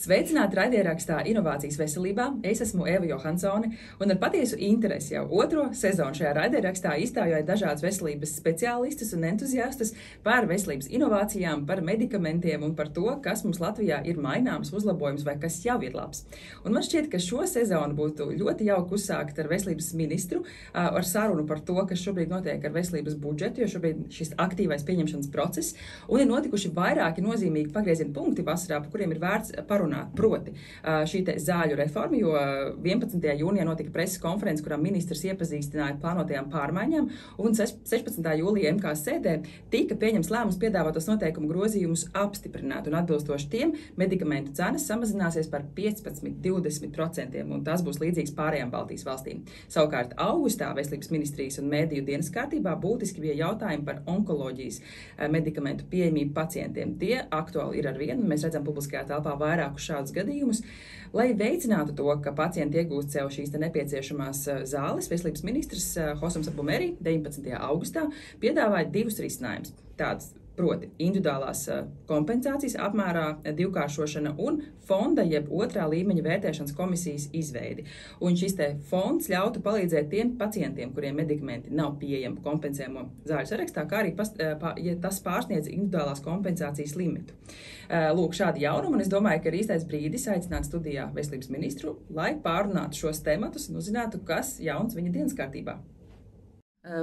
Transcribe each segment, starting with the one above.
Sveicināti raidierakstā Inovācijas veselībā. Es esmu Eva Johansone un ar patiesu interesi jau otro sezonu šajā raidierakstā izstājoju dažādas veselības speciālistus un entuziastus par veselības inovācijām, par medikamentiem un par to, kas mums Latvijā ir maināms, uzlabojums vai kas jau ir labs. Un man šķiet, ka šo sezonu būtu ļoti jauki uzsākt ar veselības ministru, ar sarunu par to, kas šobrīd notiek ar veselības budžetu, jo šobrīd šis aktīvais pieņemšanas process un ir notikuši vairāki nozīmīgi pagrieziena punkti vasarā, par kuriem ir vērts parunāt. Proti šī zāļu reforma, jo 11. jūnijā notika preses konferences, kurā ministrs iepazīstināja plānotajām pārmaiņām, un 16. jūlijā MK sēdē tika pieņems lēmums piedāvātos noteikumu grozījumus apstiprināt, un atbilstoši tiem medikamentu cenas samazināsies par 15–20%, un tas būs līdzīgs pārējām Baltijas valstīm. Savukārt augustā Veselības ministrijas un mēdīju dienas kārtībā būtiski bija jautājumi par onkoloģijas medikamentu pieejamību pacientiem. Tie aktuāli ir arvien, un mēs redzam publiskajā telpā vairākus šādus gadījumus. Lai veicinātu to, ka pacienti iegūst sev šīs nepieciešamās zāles, Veselības ministrs Hosams Abu Meri 19. augustā piedāvāja divus risinājumus. Tāds proti individuālās kompensācijas apmērā divkāršošana un fonda jeb otrā līmeņa vērtēšanas komisijas izveidi. Un šis fonds ļautu palīdzēt tiem pacientiem, kuriem medikamenti nav pieejami kompensējumu zāļu sarakstā, kā arī, ja tas pārsniedz individuālās kompensācijas limitu. Lūk, šādi jaunumi, un es domāju, ka ir īstais brīdis aicināt studijā veselības ministru, lai pārunātu šos tematus un uzzinātu, kas jauns viņa dienas kārtībā.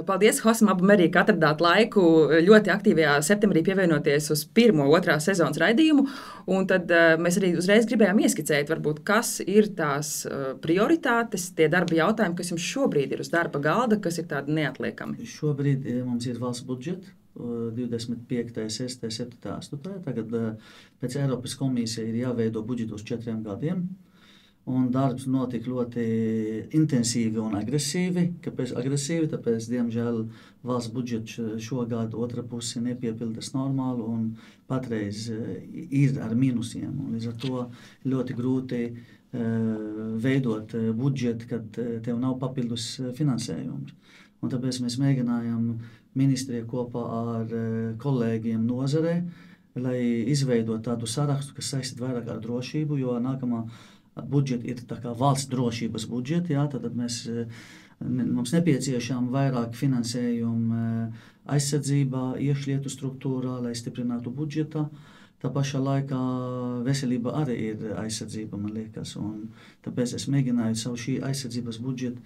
Paldies, Hosam Abu Meri, ka atradāt laiku ļoti aktīvajā septembrī pievienoties uz pirmo otrā sezonas raidījumu. Un tad mēs arī uzreiz gribējām ieskicēt, varbūt, kas ir tās prioritātes, tie darba jautājumi, kas jums šobrīd ir uz darba galda, kas ir tādi neatliekami. Šobrīd mums ir valsts budžets 25., 6., 7., 8. Tagad pēc Eiropas komisija ir jāveido budžetu uz 4 gadiem. Un darbs notika ļoti intensīvi un agresīvi. Kāpēc agresīvi? Tāpēc, diemžēl, valsts budžets šogad otra puse nepiepildas normāli un patreiz ir ar mīnusiem. Līdz ar to ļoti grūti veidot budžetu, kad tev nav papildus finansējums. Un tāpēc mēs mēģinājām ministrijā kopā ar kolēģiem nozarē, lai izveidot tādu sarakstu, kas saistīts vairāk ar drošību, jo nākamā budžeti ir tā kā valsts drošības budžeti, jā, tad mums nepieciešām vairāk finansējumu aizsardzībā, iekšlietu struktūrā, lai stiprinātu budžetā. Tā pašā laikā veselība arī ir aizsardzība, man liekas, un tāpēc es mēģināju savu šī aizsardzības budžetu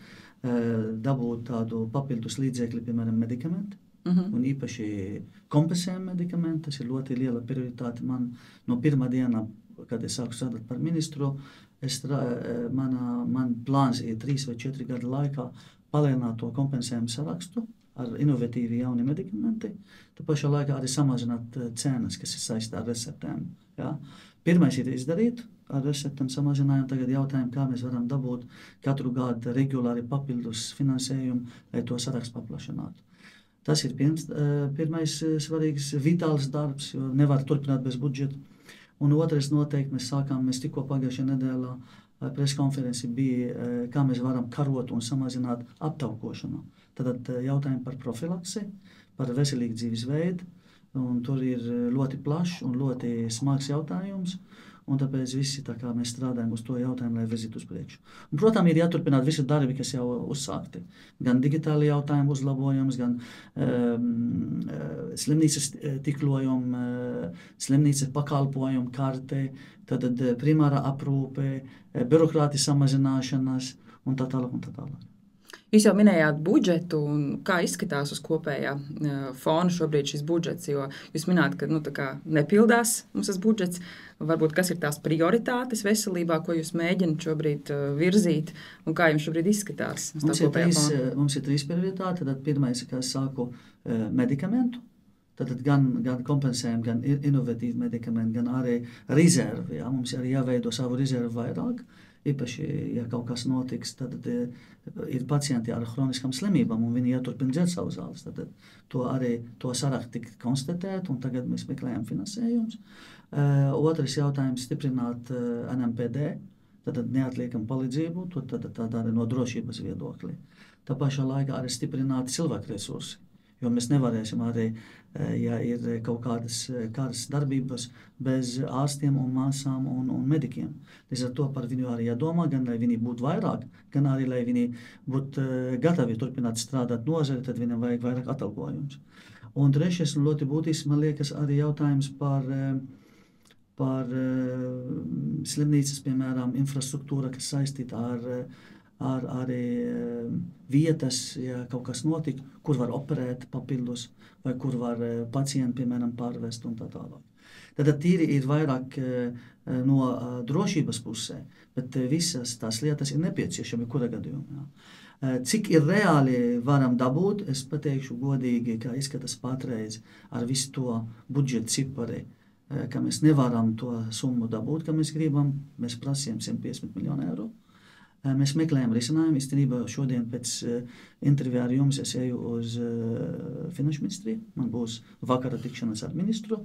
dabūt tādu papildus līdzekļu, piemēram, medikamenti. Un īpaši kompensējumi medikamenti, tas ir ļoti liela prioritāte man no pirmā dienā, kad es sāku strādāt par ministru. Man plāns ir 3 vai 4 gadu laikā palielināt to kompensējumu sarakstu ar inovatīvi jauni medikamenti. Tā pašā laikā arī samazināt cenas, kas ir saistā ar receptēm. Ja? Pirmais ir izdarīt ar receptēm samazinājumu. Tagad jautājumi, kā mēs varam dabūt katru gadu regulāri papildus finansējumu, lai to sarakstu paplašinātu. Tas ir pirmais svarīgs, vitāls darbs, jo nevar turpināt bez budžeta. Un otrais noteikti mēs tikko pagājušajā nedēļā preskonferenci bija, kā mēs varam karot un samazināt aptaukošanu. Tad jautājumi par profilaksi, par veselīgu dzīvesveidu, un tur ir ļoti plašs un ļoti smags jautājums, un tāpēc visi tā kā mēs strādājam uz to jautājumu, lai virzītu uz priekšu. Un, protams, ir jāturpināt visi darbi, kas jau uzsākti. Gan digitāli jautājumu uzlabojums, gan slimnīcas tīklojuma, slimnīcas pakalpojumu karte, tad primāra aprūpe, birokrātijas samazināšanas un tā tālāk un tā tālāk. Jūs jau minējāt budžetu un kā izskatās uz kopējā fona šobrīd šis budžets, jo jūs minējāt, ka tā kā nepildās mums tas budžets. Varbūt kas ir tās prioritātes veselībā, ko jūs mēģināt šobrīd virzīt un kā jums šobrīd izskatās? Mums ir 3 prioritāti. Tad pirmais, kā es sāku, medikamentu. Tad gan kompensējumi, gan inovatīvi medikamenti, gan arī rezervi. Ja? Mums arī jāveido savu rezervu vairāk. Īpaši, ja kaut kas notiks, tad ir pacienti ar hroniskām slimībām un viņi jāturpina dzert savu zāles. Tad to sarakstu tika konstatēt un tagad mēs meklējam finansējumus. Otrais jautājums stiprināt NMPD, tad neatliekam palīdzību, tad arī no drošības viedokļa. Tā pašā laikā arī stiprināt cilvēku resursi. jo mēs nevarēsim arī, ja ir kaut kādas darbības bez ārstiem un māsām un medikiem. Līdz ar to par viņu arī jādomā, gan lai viņi būtu vairāk, gan arī lai viņi būtu gatavi turpināt strādāt nozari, tad viņam vajag vairāk atalgojums. Un trešais un ļoti būtisks, man liekas, arī jautājums par slimnīcas, piemēram, infrastruktūra, kas saistīta ar arī vietas, ja kaut kas notika, kur var operēt papildus, vai kur var pacienti, piemēram, pārvest un tā tālāk. Tad tīri ir vairāk no drošības pusē, bet visas tās lietas ir nepieciešami kura gadījumā. Cik ir reāli varam dabūt, es pateikšu godīgi, kā izskatās patreiz ar visu to budžeta cipari, ka mēs nevaram to summu dabūt, ka mēs gribam, mēs prasījām 150 miljonu eiro. Mēs meklējam risinājumu. Īstenībā šodien pēc intervijā ar jums es eju uz Finanšu ministriju. Man būs vakara tikšanās ar ministru,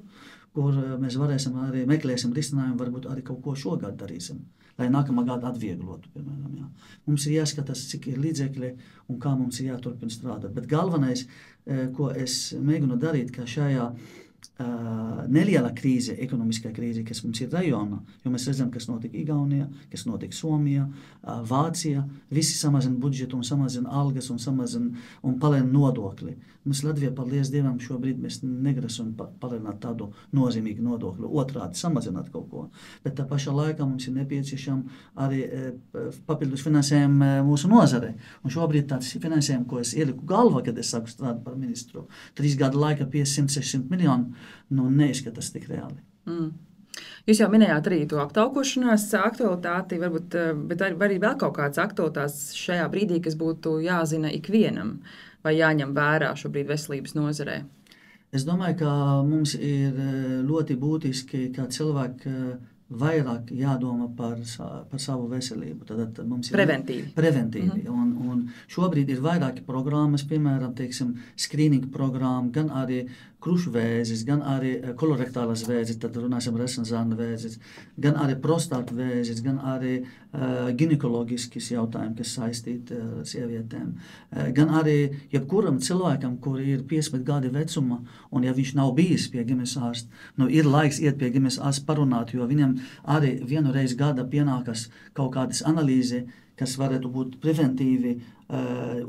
kur mēs varēsim arī meklēsim risinājumu, varbūt arī kaut ko šogad darīsim, lai nākamā gada atvieglotu, piemēram. Jā. Mums ir jāskatās, cik ir līdzekļi un kā mums ir jāturpina strādāt. Bet galvenais, ko es mēģinu darīt, ka šajā neliela krīze, ekonomiskā krīze, kas mums ir rajonā, jo mēs redzam, kas notika Igaunijā, kas notika Somijā, Vācijā, visi samazina budžetu un samazina algas un samazina un palēna nodokli. Mēs Latvijā, paldies Dievam, šobrīd mēs negrasam palēnāt tādu nozīmīgu nodokli, otrādi samazināt kaut ko. Bet tā pašā laikā mums ir nepieciešama arī papildus finansējumu mūsu nozarei. Un šobrīd tāds finansējums, ko es ieliku galvā, kad es sāku strādāt par ministru, 3 gadu laika 500-600 miljonu, neizskatās tik reāli. Jūs jau minējāt arī to aptaukošanās aktualitāti, varbūt, bet arī vēl kaut kādas aktualitātes šajā brīdī, kas būtu jāzina ikvienam vai jāņem vērā šobrīd veselības nozarē? Es domāju, ka mums ir ļoti būtiski, kā cilvēki vairāk jādomā par savu veselību. Tad mums ir preventīvi. Un šobrīd ir vairāki programmas, piemēram, teiksim, screening programma, gan arī krušvēzis, gan arī kolorektālas vēzis, tad runāsim resenzāna vēzis, gan arī prostāta vēzis, gan arī ginekoloģiskis jautājumi, kas saistīti ar sievietēm. Gan arī jebkuram cilvēkam, kur ir 15 gadi vecuma, un ja viņš nav bijis pie ģimenes ārsta, ir laiks iet pie ģimenes ārsta parunāt, jo viņam arī vienu reizi gada pienākas kaut kādas analīze, kas varētu būt preventīvi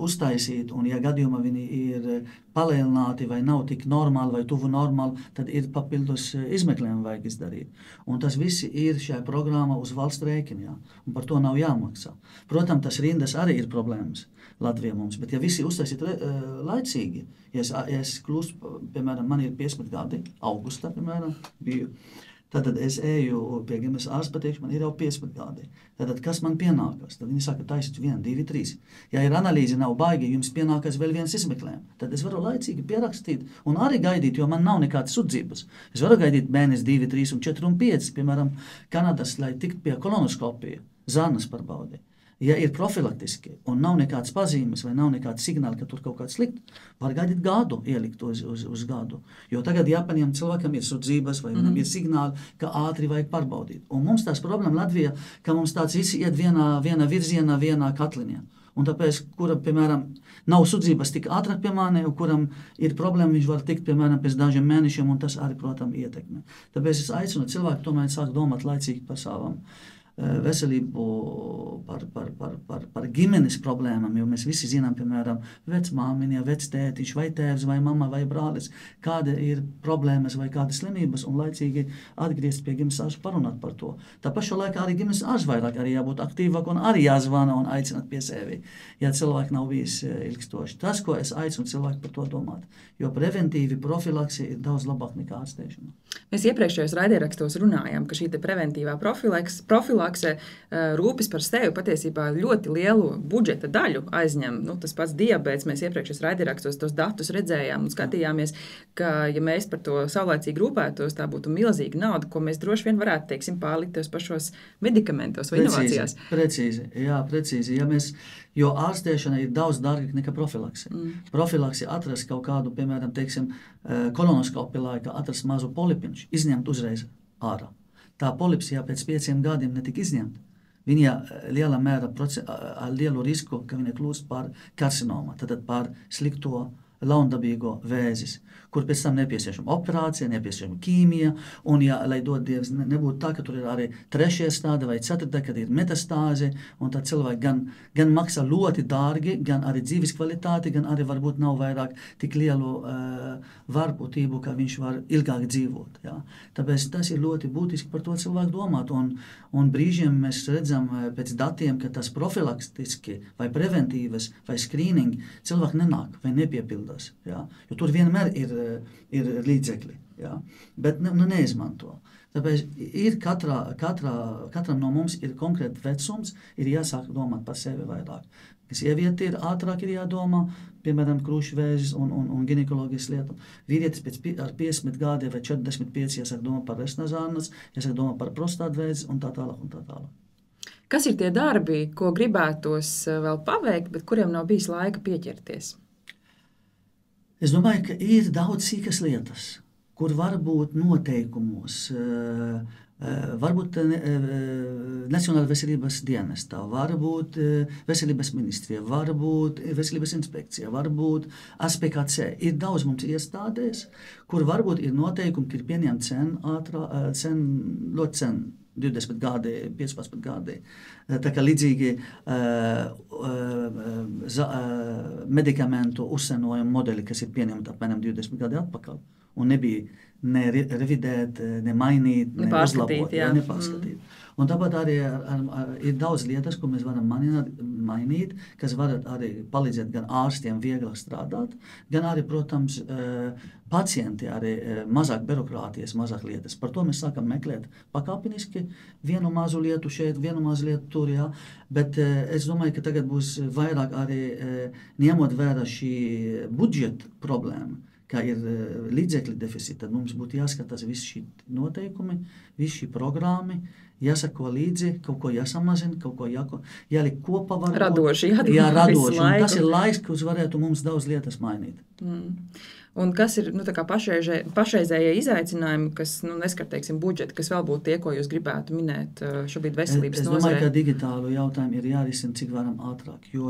uztaisīt, un ja gadījumā viņi ir palielināti vai nav tik normāli vai tuvu normāli, tad ir papildus izmeklējumi vajag izdarīt. Un tas visi ir šajā programmā uz valsts rēķina, un par to nav jāmaksā. Protams, tas rindas arī ir problēmas Latvijā mums, bet ja visi uztaisīt laicīgi, ja es kļūstu, piemēram, man ir 15 gadi, augustā, piemēram, biju, tad es eju pie ģimenes ārsta, pateikšu, man ir jau 15 gadi. Tad kas man pienākas? Tad viņi saka, taisīt 1, 2, 3. Ja ir analīze nav baigi, jums pienākas vēl viens izmeklējums. Tad es varu laicīgi pierakstīt un arī gaidīt, jo man nav nekādas sudzības. Es varu gaidīt mēnesi, 2, 3, 4 un 5, piemēram, Kanadas, lai tikt pie kolonoskopija, zarnas pārbaudi. Ja ir profilaktiski un nav nekādas pazīmes vai nav nekāds signāli, ka tur kaut kāds slikt, var gaidīt gadu, ielikt uz gadu. Jo tagad jāpaņem cilvēkam ir sudzības vai viņam ir signāli, ka ātri vajag pārbaudīt. Un mums tās problēma Latvijā, ka mums tāds visi iet viena virzienā, vienā katliņā. Un tāpēc, kuram, piemēram, nav sudzības tik ātrāk pie mani, un kuram ir problēma, viņš var tikt, piemēram, pēc dažiem mēnešiem, un tas arī, protams, ietekmē. Tāpēc es aicinu cilvēku tomēr sāk domāt laicīgi par savam veselību, par ģimenes problēmām, jo mēs visi zinām, piemēram, vecmāmiņa, vectētiņš, vai tēvs, vai mamma, vai brālis, kāda ir problēmas vai kādas slimības, un laicīgi atgriezt pie ģimenes ārsta parunāt par to. Tā pašā laikā arī ģimenes ārsts vairāk arī jābūt aktīvāk un arī jāzvana un aicināt pie sevi, ja cilvēki nav bijis ilgstoši. Tas, ko es aicinu cilvēku par to domāt, jo preventīvi profilaksi ir daudz labāk nekā ārstēšana. Mēs iepriekšējos raidierakstos runājām, ka šī preventīvā profilakse rūpes par sevi patiesībā ļoti lielu budžeta daļu aizņem. Tas pats diabēts, mēs iepriekšējos raidierakstos tos datus redzējām un skatījāmies, ka ja mēs par to saulēcīgi rūpētos, tā būtu milzīga nauda, ko mēs droši vien varētu, teiksim, pārlikt tos pašos medikamentos vai inovācijās. Precīzi. Jo ārstēšana ir daudz dārgāka nekā profilakse. Profilakse atrast kaut kādu, piemēram, teiksim, kolonoskopija laikā atrast mazu polipiņš, izņemt uzreiz ārā. Tā polipsija pēc 5 gadiem netika izņemta. Viņa lielā mērā ar lielu risku, ka viņa kļūst par karsinomu, tad par slikto laundabīgo vēzis, kur pēc tam nepieciešama operācija, nepieciešama ķīmija, un ja, lai dod Dievs, nebūtu tā, ka tur ir arī 3. stāde vai 4., kad ir metastāze, un tā cilvēki gan maksā ļoti dārgi, gan arī dzīves kvalitāti, gan arī varbūt nav vairāk tik lielu varbūtību, ka viņš var ilgāk dzīvot. Ja. Tāpēc tas ir ļoti būtiski par to cilvēku domāt, un brīžiem mēs redzam pēc datiem, ka tas profilaktiski vai preventīvas vai screening cilvēki nenāk vai nepiepildās. Ja. Jo tur vienmēr ir līdzekļi, ja. Bet neizmanto. Tāpēc ir katram no mums ir konkrēti vecums, ir jāsāk domāt par sevi vairāk. Sievieti ir ātrāk ir jādomā, piemēram, krūšvēzis un ginekoloģijas lietu. Vīrietis ar 50 gadiem vai 45 jāsāk domāt par resnazānas, jāsāk domāt par prostātvēzis un tā tālāk un tā tālāk. Kas ir tie darbi, ko gribētos vēl paveikt, bet kuriem nav bijis laika pieķerties? Es domāju, ka ir daudz sīkas lietas, kur var būt noteikumos, varbūt Nacionāla veselības dienestā, varbūt veselības ministrija, varbūt veselības inspekcija, varbūt ASPKC. Ir daudz mums iestādēs, kur varbūt ir noteikumi, ka ir pieņemt ļoti sen, 20 gadi, 15 gadi. Tā kā līdzīgi medikamentu uzsenojumu modeli, kas ir pieņemti apmēram 20 gadi atpakaļ, un nebija ne revidēt, ne mainīt, ne uzlabot, nepārskatīt. Un tāpat arī ir daudz lietas, ko mēs varam mainīt, kas var arī palīdzēt gan ārstiem vieglāk strādāt, gan arī, protams, pacienti arī mazāk birokrātijas, mazāk lietas. Par to mēs sākam meklēt pakāpeniski, vienu mazu lietu šeit, vienu mazu lietu tur, jā. Bet es domāju, ka tagad būs vairāk arī ņemot vērā šī budžeta problēma, kā ir līdzekļu deficīti, tad mums būtu jāskatās visi šī noteikumi, visi šī programmi, jāsako līdzi, kaut ko jāsamazina, kaut ko jāliek kopā varbūt. Radoši, radoši. Un tas ir laiks, kurš varētu mums daudz lietas mainīt. Un kas ir tā kā pašreizējie izaicinājumi, kas neskar, teiksim, budžeti, kas vēl būtu tie, ko jūs gribētu minēt šobrīd veselības nozarē? Es domāju, ka digitālu jautājumu ir jārisina cik varam ātrāk, jo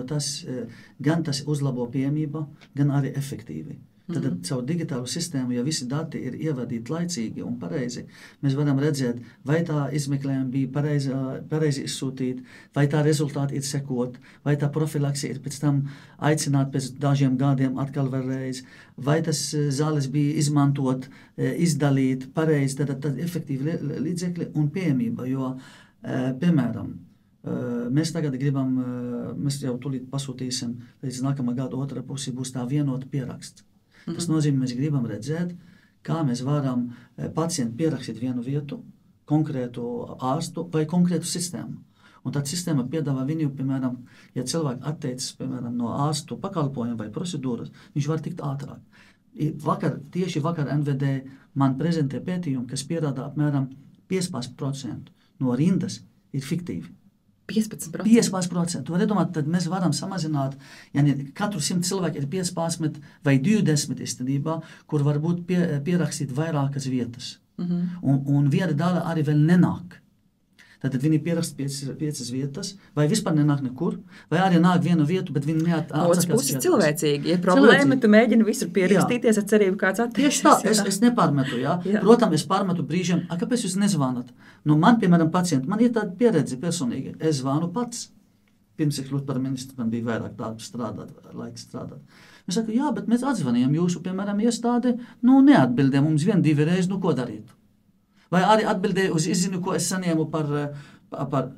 gan tas uzlabo pieejamību, gan arī efektīvi. Tad caur digitālu sistēmu, ja visi dati ir ievadīti laicīgi un pareizi, mēs varam redzēt, vai tā izmeklējuma bija pareizi izsūtīta, vai tā rezultāti ir sekot, vai tā profilakse ir pēc tam aicināt pēc dažiem gadiem atkal vēlreiz, vai tas zāles bija izmantot, izdalīt pareizi, tad efektīvi līdzekļi un pieejamība, jo, piemēram, mēs tagad gribam, mēs jau tūlīt pasūtīsim, līdz nākamā gada otrā pusī būs tā vienota pieraksts. Tas nozīmē, mēs gribam redzēt, kā mēs varam pacientu pierakstīt vienu vietu, konkrētu ārstu vai konkrētu sistēmu. Un tad sistēma piedāvā viņu, piemēram, ja cilvēki atteicas, piemēram, no ārstu pakalpojumu vai procedūras, viņš var tikt ātrāk. Tieši vakar NVD man prezentē pētījumu, kas pierāda apmēram 15% no rindas ir fiktīvi. 15%. 15%. Var iedomāt, tad mēs varam samazināt, ja katru 100 cilvēku ir 15 vai 20 īstenībā, kur var būt pierakstīt vairākas vietas. Un viena daļa arī vēl nenāk. Tad viņi pierakst 5 vietas, vai vispār nenāk nekur, vai arī nāk vienu vietu, bet viņi neatsakās. Otrs puses cilvēcīgi. Ja problēma, tu mēģini visur pierakstīties ar cerību, kāds attieksies. Tieši tā, es nepārmetu, jā. Protams, es pārmetu brīžiem, kāpēc jūs nezvanat? Man, piemēram, pacienti, man ir tāda pieredze personīgi. Es zvanu pats. Pirms es kļūtu par ministru, man bija vairāk tādu laiks strādāt. Es saku, jā, bet mēs atzvanījām jūsu, piemēram, iestādi, neatbildēja mums 1-2 reizes, ko darīt. Vai arī atbildēja uz izziņu, ko es saņēmu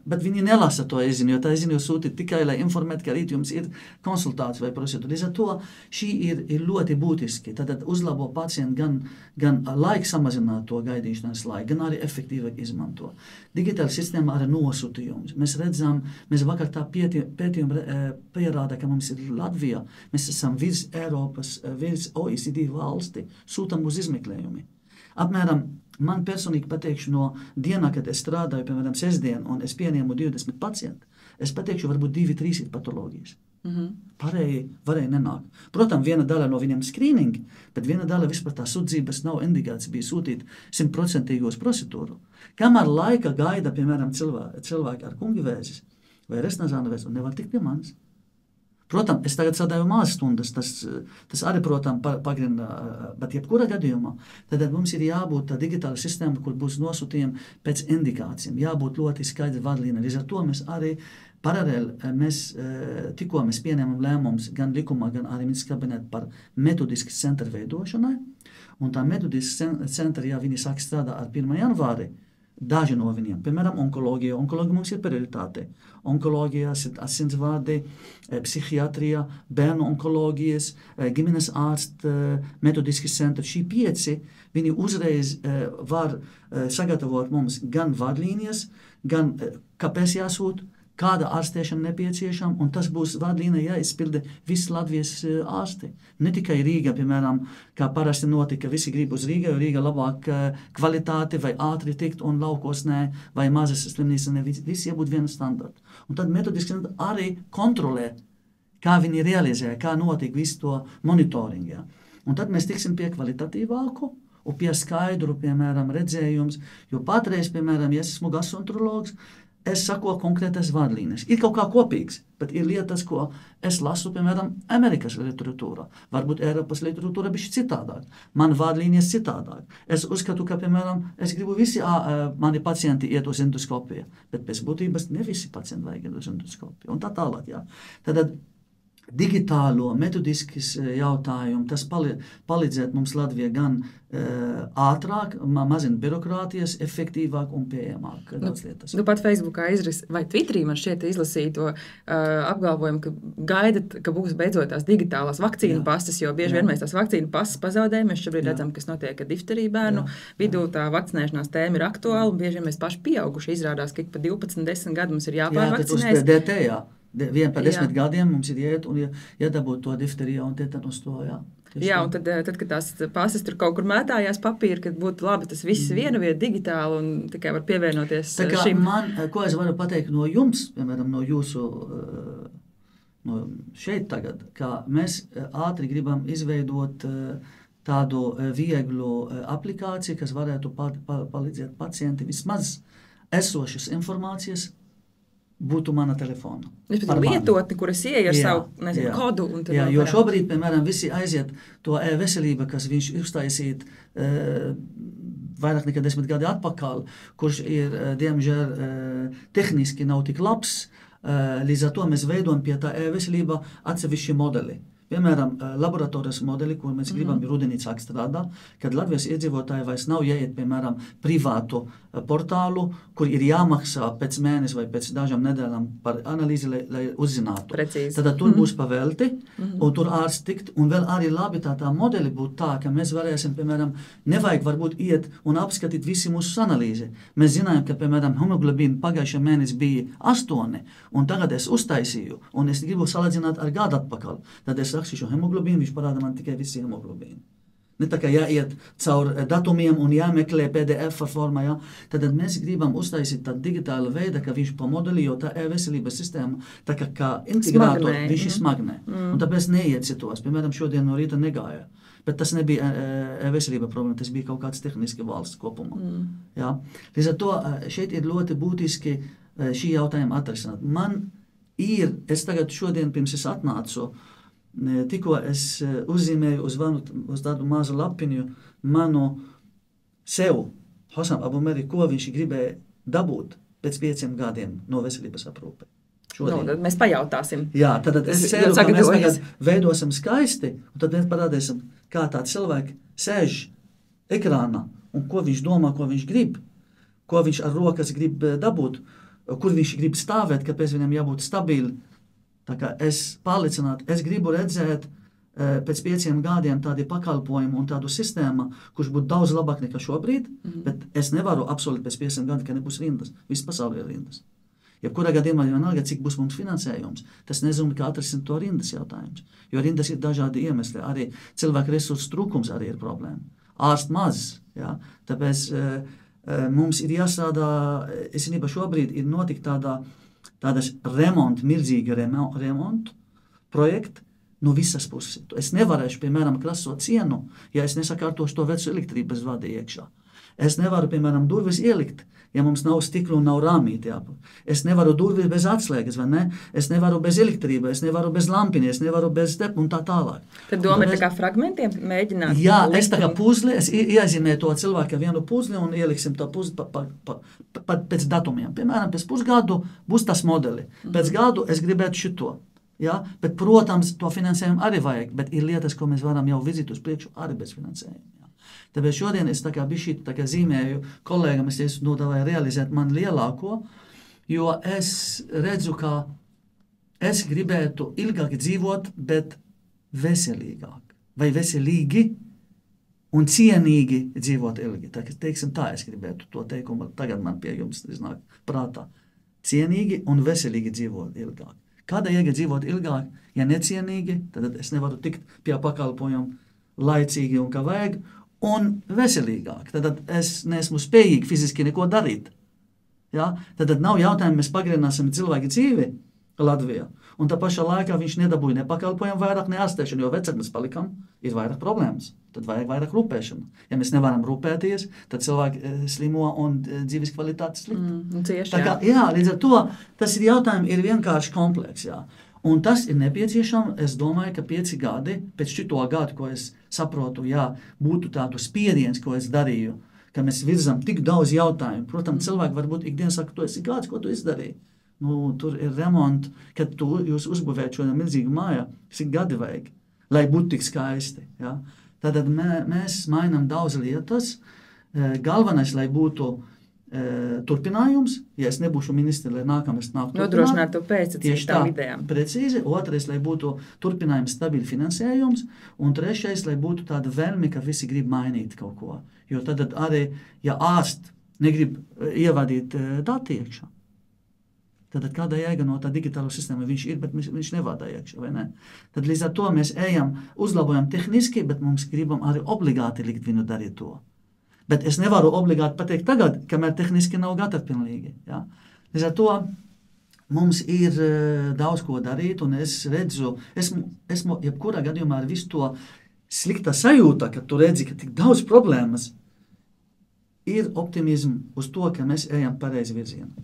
bet viņi nelasa to izziņu, jo tā izziņu sūti tikai, lai informētu, ka rīt jums ir konsultācija vai procedūra. Līdz ar to šī ir ļoti būtiski. Tad uzlabo pacientu gan laiku samazināt to gaidīšanas laiku, gan arī efektīvāk izmanto. Digitāla sistēma arī nosūtījums. Mēs redzam, mēs vakar tā pētījumi pierāda, ka mums ir Latvijā, mēs esam virs Eiropas, virs OECD valsti, sūtam uz izmeklējumi. Apmēram, man personīgi pateikšu no dienā, kad es strādāju, piemēram, sestdien, un es pieņēmu 20 pacientu, es pateikšu, varbūt 2-3 ir patoloģijas. Varēja nenāk. Protams, viena daļa no viņiem screening, bet viena daļa vispār tā sudzības nav indikācija bija sūtīt 100% procedūru. Kamēr laika gaida, piemēram, cilvēki ar kungivēzis vai resnazāna vēzi, un nevar tikt pie manis. Protams, es tagad sadēju mākststundas, tas arī, protams, pagrina, bet jebkurā gadījumā, tad mums ir jābūt tā digitāla sistēma, kur būs nosūtījumi pēc indikācijām, jābūt ļoti skaidri vadlīnija. Līdz ar to mēs arī paralēli, tikko mēs pieņemam lēmumus gan likumā, gan arī ministrs kabinetā par metodiskas centra veidošanai, un tā metodiskas centra, ja viņi sāk strādāt ar 1. janvāri, daži no viņiem, piemēram, onkoloģija. Onkoloģija mums ir prioritāte. Onkoloģija, asinsvadi, psihiatrija, bērnu onkoloģijas, ģimenes ārsts, metodiskas centri. Šī 5, viņi uzreiz var sagatavot mums gan vadlīnijas, gan kāpēc jāsūt, kāda ārstēšana nepieciešama, un tas būs vadlīnija jāizpilda visi Latvijas ārsti. Ne tikai Rīga, piemēram, kā parasti notika, visi grib uz Rīga, jo Rīga labāk kvalitāti vai ātri tikt, un laukos nē, vai mazas slimnīcas ne, visi jābūt viena standarta. Un tad metodiski arī kontrolē, kā viņi realizē, kā notiek visu to monitoringu. Ja. Un tad mēs tiksim pie kvalitatīvāku, un pie skaidru, piemēram, redzējums, jo patreiz, piemēram, ja es esmu gastroenterologs, es sako konkrētas vadlīnijas. Ir kaut kā kopīgs, bet ir lietas, ko es lasu, piemēram, Amerikas literatūrā. Varbūt Eiropas literatūra bišķi citādāk. Man vadlīnijas citādāk. Es uzskatu, ka, piemēram, es gribu visi mani pacienti iet uz endoskopiju, bet pēc būtības ne visi pacienti vajag iet uz endoskopiju. Un tā tālāk, jā. Tad digitālo, metodiskas jautājumu, tas palīdzēt mums Latvijā gan ātrāk, mazina birokrātijas, efektīvāk un pieejamāk daudz lietas. Pat Facebookā vai Twitterī man šķiet izlasīja to apgalvojumu, ka gaidat, ka būs beidzot tās digitālās vakcīnu pastas, jo bieži vien mēs tās vakcīnu pastas pazaudējam. Mēs šobrīd redzam, kas notiek ar difteriju bērnu vidū. Tā vakcinēšanās tēma ir aktuāla, un bieži vien mēs paši pieauguši izrādās, ka ik pa 12-10 gadu mums ir jāpārvakcinējas. Vien par 10 gadiem mums ir jāiet un jādabūt to difteriju un tetanus to, jā. Jā, un tad, kad tās pasas tur kaut kur mētājās papīri, kad būtu labi tas viss viena vieta digitāli un tikai var pievienoties šim. Ko es varu pateikt no jums, piemēram, no jūsu no šeit tagad, ka mēs ātri gribam izveidot tādu vieglu aplikāciju, kas varētu palīdzēt pacienti vismaz esošas informācijas būtu mana telefona. Par lietotni, kur es ieeju ar savu kodu. Un jā, jo šobrīd, piemēram, visi aiziet to e-veselība, kas viņš uztaisīt vairāk nekā 10 gadi atpakaļ, kurš ir, diemžēl, tehniski nav tik labs, līdz ar to mēs veidojam pie tā e-veselība atsevišķi modeli. Piemēram, laboratorijas modeli, kur mēs gribam rudenī sāk strādāt, kad Latvijas iedzīvotāji vairs nav jāiet, piemēram, privātu portālu, kur ir jāmaksā pēc mēnesi vai pēc dažām nedēļām par analīzi, lai uzzinātu. Precīzi. Tad tur būs pavelti, un tur ārsts tikt, un vēl arī labi tā modeli būtu tā, ka mēs varēsim, piemēram, nevajag varbūt iet un apskatīt visi mūsu analīzi. Mēs zinājām, ka, piemēram, hemoglobīna pagājušajā mēnesī bija 8, un tagad es uztaisīju, un es gribu salīdzināt ar gadu atpakaļ. Tad es rakstīšu hemoglobīnu, viņš parāda man tikai visi hemoglobīnu. Ne tā kā jāiet caur datumiem un jāmeklē PDF formā, jā. Tad mēs gribam uztaisīt tādu digitālu veidu, ka viņš pa modeli, jo tā e-veselības sistēma tā kā integrātori, viņš ir smagnē. Un tāpēc neiet citos. Piemēram, šodien no rīta negāja. Bet tas nebija e-veselība problēma, tas bija kaut kāds tehniski valsts kopumā. Jā. Līdz ar to šeit ir ļoti būtiski šī jautājuma atrisināt. Es tagad šodien, pirms es atnācu, tikko es uzzīmēju uz tādu mazu lapiņu manu sev, Hosam Abumeri, ko viņš gribēja dabūt pēc 5 gadiem no veselības aprūpe. Tad mēs pajautāsim. Jā, tad es ceru, ka mēs tagad veidosim skaisti, un tad mēs parādīsim, kā tāds cilvēki sēž ekrānā, un ko viņš domā, ko viņš grib, ko viņš ar rokas grib dabūt, kur viņš grib stāvēt, kāpēc viņam jābūt stabili. Tā kā es gribu redzēt pēc 5 gadiem tādu pakalpojumu un tādu sistēmu, kurš būtu daudz labāk nekā šobrīd, bet es nevaru apsolīt pēc 5 gadiem, ka nebūs rindas. Viss pasaulē ir rindas. Jebkurā gadījumā vienalga, cik būs mums finansējums, tas nezinu, kā atrisināt to rindas jautājums. Jo rindas ir dažādi iemesli. Arī cilvēku resursu trūkums arī ir problēma. Ārst maz. Jā. Tāpēc mums ir jāstrādā, esinībā šobrīd ir notikt tādas mirdzīga remontu projekti no visas puses. Es nevarēšu, piemēram, krasot cienu, ja es nesakārtošu to vecu elektrības vadi iekšā. Es nevaru, piemēram, durvis ielikt, ja mums nav stikla un nav rāmīti jābūt. Es nevaru durvis bez atslēgas, vai ne? Es nevaru bez elektrība, es nevaru bez lampiņa, es nevaru bez stepu un tā tālāk. Tad doma ir tā kā fragmentiem mēģināt? Jā, es tā kā puzli, es iezīmēju to cilvēku vienu puzli un ieliksim to puzli pēc datumiem. Piemēram, pēc pusgadu būs tas modeli. Pēc gadu es gribētu šito. Ja? Bet, protams, to finansējumu arī vajag, bet ir lietas, ko mēs varam jau vizīt uz priekšu arī bez finansējuma. Ja? Tāpēc šodien es tā kā bišķīt tā kā zīmēju kolēgam, es nodalēju realizēt man lielāko, jo es redzu, ka es gribētu ilgāk dzīvot, bet veselīgāk. Vai veselīgi un cienīgi dzīvot ilgi. Teiksim tā, es gribētu to teikumu, tagad man pie jums iznāk prātā. Cienīgi un veselīgi dzīvot ilgāk. Kāda jēga dzīvot ilgāk, ja necienīgi, tad es nevaru tikt pie pakalpojumu laicīgi un kā vajag, un veselīgāk. Tad es neesmu spējīgi fiziski neko darīt. Ja? Tad nav jautājumu, mēs pagarināsim cilvēku dzīvi Latvijā, un tā pašā laikā viņš nedabūja ne pakalpojumu vairāk, ne ārstēšanu, jo vecāk mēs palikam, ir vairāk problēmas. Tad vajag vairāk rūpēšanu. Ja mēs nevaram rūpēties, tad cilvēki slimo un dzīves kvalitāte slikta. Cieši, jā, līdz ar to tas ir jautājumi ir vienkārši kompleks. Jā. Un tas ir nepieciešams, es domāju, ka 5 gadi, pēc šito gadu, ko es saprotu, jā, būtu tādu spiediens, ko es darīju, ka mēs virzam tik daudz jautājumu. Protams, cilvēki varbūt ikdien saka, tu esi kāds, ko tu izdarīji. Nu, tur ir remonti, kad jūs uzbūvējat šo milzīgu māju, cik gadi vajag, lai būtu tik skaisti. Ja? Tad mēs mainām daudz lietas. Galvenais, lai būtu turpinājums, ja es nebūšu ministri, lai nākamais nāk turpināt. Nodrošināt to pēctecību tām idejām. Precīzi. Otrais, lai būtu turpinājums stabili finansējums. Un trešais, lai būtu tāda vēlme, ka visi grib mainīt kaut ko. Jo tad arī, ja ārsts negrib ievadīt dati iekšā, tad kāda jēga no tā digitālo sistēma viņš ir, bet viņš nevada iekšā, vai ne? Tad līdz ar to mēs ejam, uzlabojam tehniski, bet mums gribam arī obligāti likt viņu darīt to. Bet es nevaru obligāti pateikt tagad, kamēr tehniski nav gatavi pilnīgi. Ja? Līdz ar to mums ir daudz ko darīt, un es redzu, esmu jebkurā gadījumā ar visu to slikta sajūta, ka tu redzi, ka tik daudz problēmas, ir optimismu uz to, ka mēs ejam pareizi virzienu.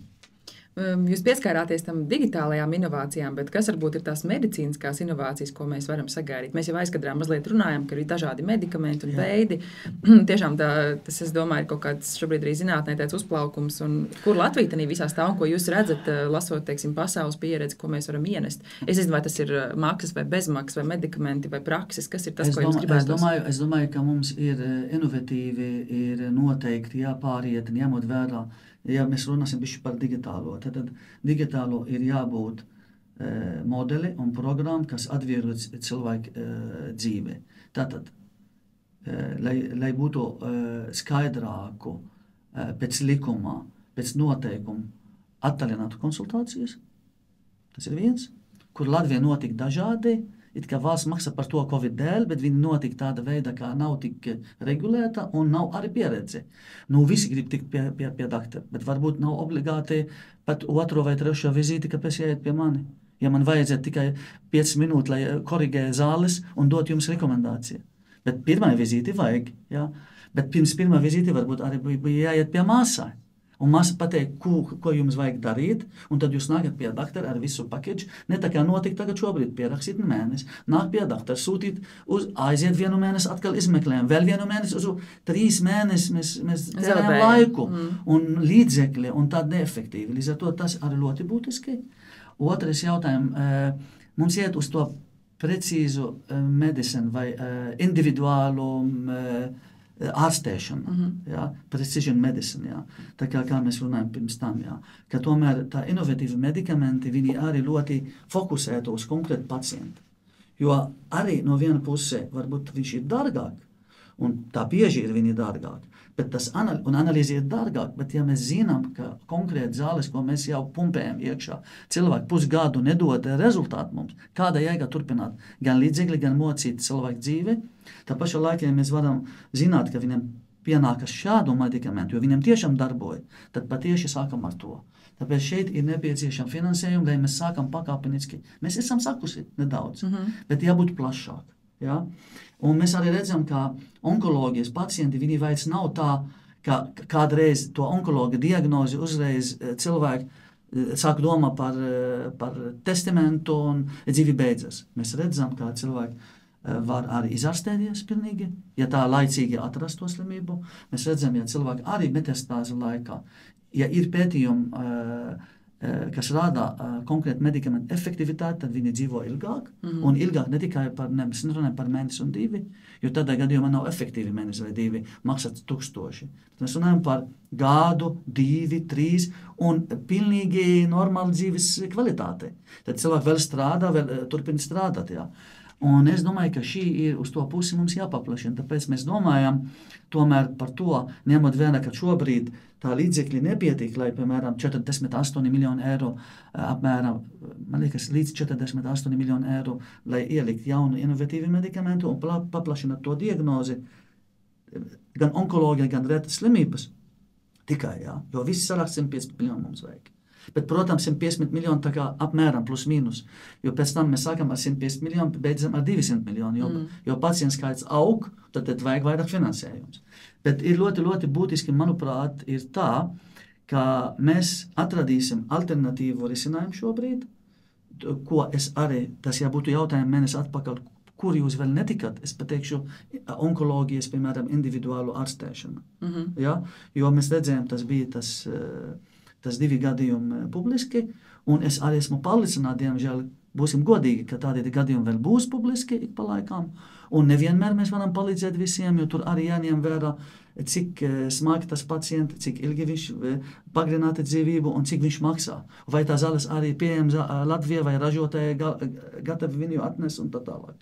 Jūs pieskārāties tam digitālajām inovācijām, bet kas varbūt ir tās medicīniskās inovācijas, ko mēs varam sagaidīt? Mēs jau aizkadrā mazliet runājam, ka ir dažādi medikamenti un veidi. Tiešām tas, es domāju, ir kaut kāds šobrīd arī zinātnē tāds uzplaukums, un kur Latvija tanī visā stāv, un ko jūs redzat, lasot, teiksim, pasaules pieredzi, ko mēs varam ienest? Es nezinu, vai tas ir maksas vai bezmaksas, vai medikamenti, vai prakses, kas ir tas, ko jums gribētu? Es domāju, ka mums ir inovatīvi, ir noteikti jāpāriet un jāmot vērā. Ja mēs runāsim bišķi par digitālo, tad digitālo ir jābūt modeli un programma, kas atvieglo cilvēku dzīvi. Tātad, lai būtu skaidrāku pēc likuma, pēc noteikumu attālinātu konsultācijas, tas ir viens, kur Latvijā notika dažādi, it kā valsts maksā par to Covid dēļ, bet viņi notika tāda veida, kā nav tik regulēta un nav arī pieredze. Nu, visi grib tikt pie doktora, bet varbūt nav obligāti pat 2. vai 3. vizīti, kāpēc jāiet pie mani. Ja man vajadzētu tikai 5 minūtes, lai korigē zāles un dot jums rekomendāciju. Bet 1. vizīti vajag, jā. Bet pirms 1. vizīti varbūt arī bija jāiet pie māsai. Un māsa pateikt, ko jums vajag darīt, un tad jūs nākat pie doktora ar visu pakeģi. Ne tā kā notika tagad šobrīd, pierakstīt mēnesi, nāk pie doktora, sūtīt, aiziet 1 mēnesi, atkal izmeklējam, vēl 1 mēnesi, uz 3 mēnesi mēs tērējam laiku un līdzekļi, un tādi neefektīvi. Līdz ar to tas arī ļoti būtiski. Otrais jautājums, mums iet uz to precīzu medicinu vai individuālu ārstēšana, jā, precision medicine, jā, tā kā mēs runājam pirms tam, jā, ka tomēr tā inovatīvi medikamenti, viņi arī ļoti fokusētu uz konkrētu pacientu, jo arī no viena puse varbūt viņš ir dārgāk, un tā bieži ir viņi dārgāk, bet tas analīze ir dārgāk, bet ja mēs zinām, ka konkrēti zāles, ko mēs jau pumpējam iekšā, cilvēki pusgadu nedod rezultātu mums, kāda jēga turpināt gan līdzekļi, gan mocīt cilvēku dzīvi, tā pašā laikā, ja mēs varam zināt, ka viņam pienākas šādu medikamentu, jo viņam tiešām darboja, tad patieši sākam ar to. Tāpēc šeit ir nepieciešama finansējuma, lai mēs sākam pakāpeniski. Mēs esam sakusi nedaudz, bet jābūt plašāk. Ja? Un mēs arī redzam, ka onkoloģijas pacienti, viņi vairs nav tā, ka kādreiz to onkologa diagnozi uzreiz cilvēki sāk domāt par testamentu un dzīve beidzas. Mēs redzam, kā cilvēki var arī izārstēties pilnīgi, ja tā laicīgi atrast to slimību. Mēs redzam, ja cilvēki arī metastāžu laikā, ja ir pētījumi, kas rāda konkrēti medikamentu efektivitāti, tad viņi dzīvo ilgāk, un ilgāk ne tikai mēs runājam par mēnesi un 2, jo tādā gadījumā nav efektīvi mēnesi vai 2, maksāt 1000. Mēs runājam par gadu, 2, 3 un pilnīgi normālu dzīves kvalitāti. Tad cilvēki vēl strādā, vēl turpina strādāt, jā. Un es domāju, ka šī ir uz to pusi mums jāpaplašina, tāpēc mēs domājam tomēr par to, ņemot vērā, ka šobrīd tā līdzekļi nepietiek, lai, piemēram, 48 miljonu eiro, apmēram, man liekas, līdz 48 miljonu eiro, lai ielikt jaunu inovatīvu medikamentu un paplašināt to diagnozi, gan onkoloģija, gan retas slimības, tikai, jā, jo visi sarāk 150 miljonu mums vajag. Bet, protams, 150 miljoni tā kā apmēram plus mīnus, jo pēc tam mēs sākam ar 150 miljonu, beidzam ar 200 miljonu, jo pacients skaits aug, tad vajag vairāk finansējums. Bet ir ļoti, ļoti būtiski, manuprāt, ir tā, ka mēs atradīsim alternatīvu risinājumu šobrīd, ko es arī, tas jābūtu jautājumu mēnesi atpakaļ, kur jūs vēl netikat, es pateikšu, onkoloģijas, piemēram, individuālu ārstēšanu. Ja? Jo mēs redzējām, tas bija tas 2 gadījumi publiski, un es arī esmu pārliecināts, diemžēl, būsim godīgi, ka tādi gadījumi vēl būs publiski ik pa laikām, un nevienmēr mēs varam palīdzēt visiem, jo tur arī jāņem vērā, cik smagi tas pacienti, cik ilgi viņš pagarināta dzīvību un cik viņš maksā. Vai tā zāles arī pieejams Latvijā vai ražotāji gatavi viņu atnes un tā tālāk.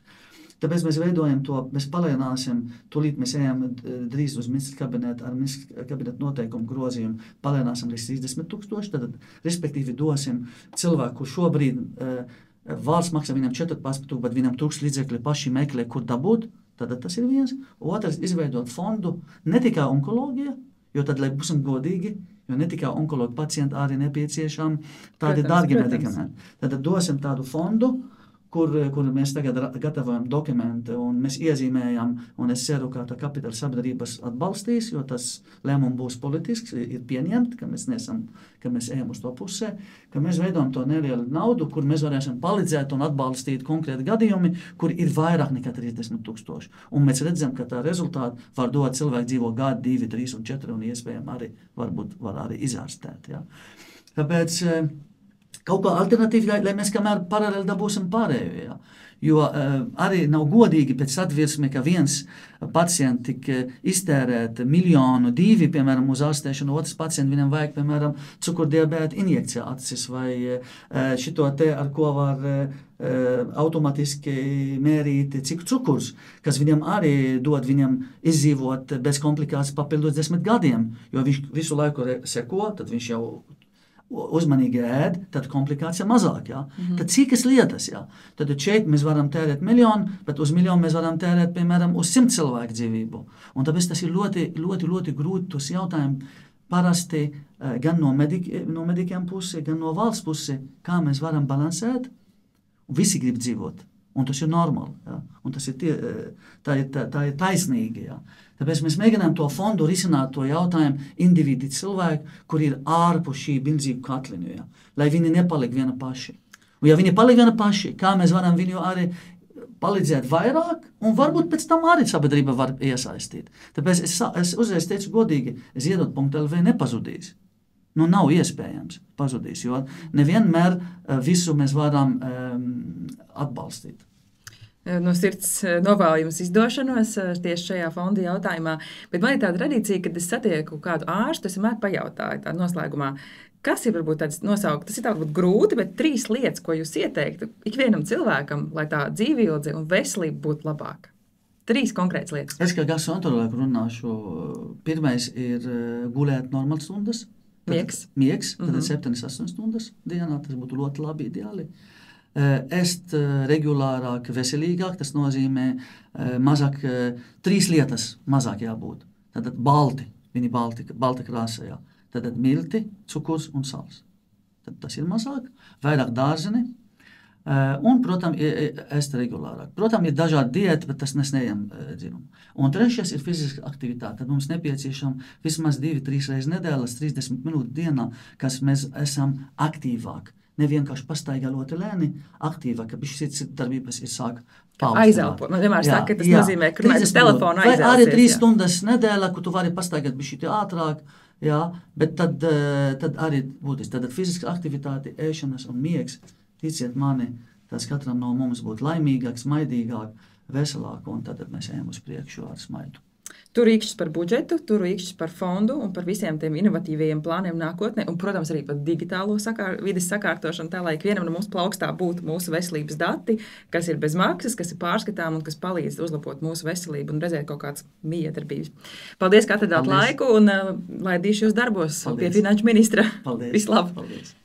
Tāpēc mēs veidojam to, mēs palielināsim, tūlīt mēs ejam drīz uz ministra kabinetu ar ministra kabinetu noteikumu grozījumu, palielināsim līdz 30,000, tad respektīvi dosim cilvēku, kur šobrīd valsts maksā viņam 14,000, bet viņam trūks līdzekļi paši meklē, kur dabūt, tad tas ir viens. Otrs, izveidot fondu, ne tikai onkoloģija, jo tad, lai būsim godīgi, jo ne tikai onkoloģi pacienti arī nepieciešami tādi dārgi medikamenti. Tad dosim tādu fondu, kur mēs tagad gatavojam dokumentu, un mēs iezīmējam, un es ceru, ka tā kapitāla sabiedrības atbalstīs, jo tas lēmums būs politisks, ir pieņemt, ka mēs ejam uz to pusē, ka mēs veidojam to nelielu naudu, kur mēs varēsim palīdzēt un atbalstīt konkrēti gadījumi, kur ir vairāk nekā 30,000. Un mēs redzam, ka tā rezultāti var dot cilvēku dzīvo gadu, 2, 3 un 4, un iespējami arī var arī izārstēt. Ja. Tāpēc kaut kā alternatīvi, lai mēs kamēr paralēli dabūsim pārējo. Ja. Jo arī nav godīgi pēc atvirsme, ka viens pacients tik iztērēt 1,2 miljonu, piemēram, uz ārstēšanu, otrs pacients viņam vajag, piemēram, cukurdiabēta injekcija acis vai šito te, ar ko var automatiski mērīt, cik cukurs, kas viņam arī dod viņam izdzīvot bez komplikācijas papildus 10 gadiem, jo viņš visu laiku seko, tad viņš jau uzmanīgi ēd, tad komplikācija mazāk, jā. Tad cikas lietas, jā. Tad šeit mēs varam tērēt 1 miljonu, bet uz 1 miljonu mēs varam tērēt, piemēram, uz 100 cilvēku dzīvību. Un tāpēc tas ir ļoti, ļoti, ļoti grūti tos jautājumi parasti gan no medikiem pusi, gan no valsts pusi, kā mēs varam balansēt, un visi grib dzīvot. Un tas ir normāli, jā. Un tas ir tā ir taisnīgi, jā. Tāpēc mēs mēģinām to fondu risināt to jautājumu individi cilvēku, kur ir ārpus šī milzīgu katliņu, jā. Lai viņi nepaliek viena paši. Un ja viņi paliek viena paši, kā mēs varam viņu arī palīdzēt vairāk, un varbūt pēc tam arī sabiedrība var iesaistīt. Tāpēc es uzreiz teicu godīgi, ziedot.lv nepazudīs. Nu, nav iespējams pazudīs, jo nevienmēr visu mēs varam atbalstīt. No sirds novēlu jums izdošanos tieši šajā fonda jautājumā, bet man ir tāda tradīcija, kad es satieku kādu ārstu, es vienmēr pajautāju tādu noslēgumā, kas ir varbūt tāds nosaukt, tas ir tā varbūt grūti, bet 3 lietas, ko jūs ieteiktu ikvienam cilvēkam, lai tā dzīvildze un veselība būtu labāka. 3 konkrētas lietas. Es kā gastroenterologu runāšu, pirmais ir gulēt normālas stundas. Miegs. Tad 7-8 stundas dienā, tas būtu ļoti labi ideāli. Ēst regulārāk, veselīgāk, tas nozīmē mazāk, 3 lietas mazāk jābūt. Tad balti, viņi balta krāsā, jā. Tad milti, cukurs un sals. Tad tas ir mazāk, vairāk dārzeni, Un, protams, ēst regulārāk. Protams, ir dažādi diēti, bet tas mēs neejam dziļumā. Un trešais ir fiziska aktivitāte. Tad mums nepieciešama vismaz 2-3 reizes nedēļas, 30 minūtes dienā, kas mēs esam aktīvāki. Ne vienkārši pastaigā ļoti lēni, aktīvāk, ka šis darbības ir sāk aizēlpot. Man vienmēr saka, ka tas nozīmē, ka runājot telefonu aizēlsies. Vai arī 3 stundas nedēļā, kur tu vari pastaigāt bišķi ātrāk, jā, bet tad arī būtiski. Tad fiziska aktivitāte, ēšanas un miegs, ticiet mani, tas katram no mums būtu laimīgāk, smaidīgāk, veselāk, un tad mēs ejam uz priekšu ar smaidu. Tur rīkšķis par budžetu, tur rīkšķis par fondu un par visiem tiem inovatīvajiem plāniem nākotnē, un, protams, arī par digitālo vides sakārtošanu, tā lai ikvienam no mums plaukstā būtu mūsu veselības dati, kas ir bez maksas, kas ir pārskatām un kas palīdz uzlabot mūsu veselību un redzēt kaut kādas miedarbības. Paldies, ka atradāt laiku un laidīšu jūs darbos pie finanšu ministra. Paldies. Vislabāk! Paldies.